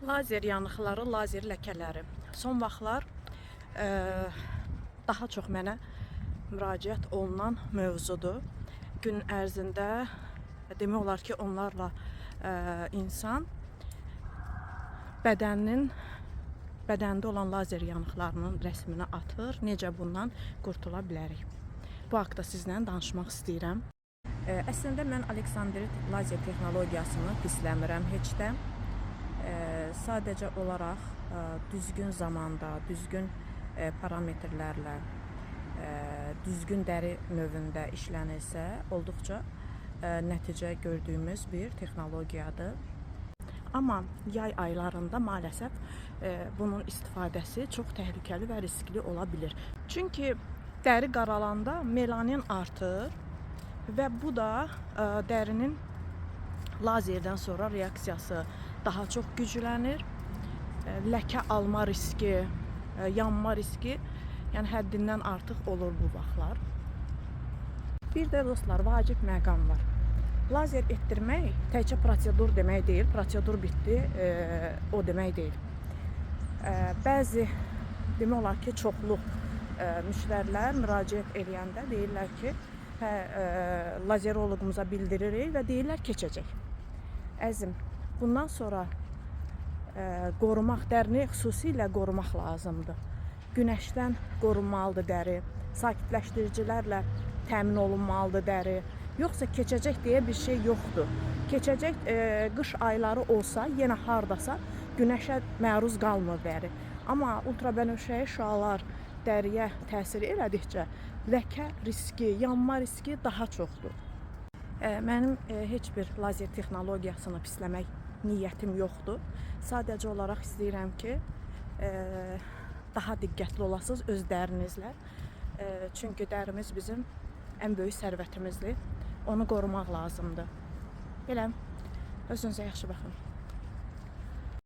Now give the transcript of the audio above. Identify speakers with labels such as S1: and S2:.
S1: Lazer yanıqları, lazer ləkələri. Son vaxtlar daha çox mənə müraciət olunan mövzudur. Gün ərzində demək olar ki, onlarla insan bədəndə olan lazer yanıqlarının rəsmini atır. Necə bundan qurtula bilərik? Bu haqda sizlə danışmaq istəyirəm. Əslində mən Aleksandrit lazer texnologiyasını pisləmirəm heç də. Sadəcə olaraq düzgün zamanda, düzgün parametrlərlə, düzgün dəri növündə işlənilsə, olduqca nəticə gördüyümüz bir texnologiyadır. Amma yay aylarında maalesef bunun istifadəsi çox təhlükəli və riskli ola bilir. Çünki dəri qaralanda melanin artır və bu da dərinin lazerdən sonra reaksiyası daha çox güclənir. Ləkə alma riski, yanma riski yəni həddindən artıq olur bu vaxtlar. Bir də dostlar, vacib məqam var. Lazer etdirmək təkcə prosedur demək deyil, prosedur bitdi, o demək deyil. Bəzi demək olar ki, çoxlu müştərilər müraciət edəndə deyirlər ki, lazeroloqumuza bildiririk və deyirlər keçəcək. Əzim, bundan sonra qorumaq, dərini xüsusilə qorumaq lazımdır. Günəşdən qorunmalıdır dəri, sakitləşdiricilərlə təmin olunmalıdır dəri. Yoxsa keçəcək deyə bir şey yoxdur. Keçəcək qış ayları olsa, yenə hardasa günəşə məruz qalmır dəri. Amma ultrabənövşəyi şüalar dəriyə təsir elədikcə ləkə riski, yanma riski daha çoxdur. Mənim heç bir lazer texnologiyasını pisləmək niyyətim yoxdur. Sadəcə olaraq istəyirəm ki, daha diqqətli olasınız öz dərinizlə. Çünki dərimiz bizim ən böyük sərvətimizdir. Onu qorumaq lazımdır. Belə, özünüzə yaxşı baxın.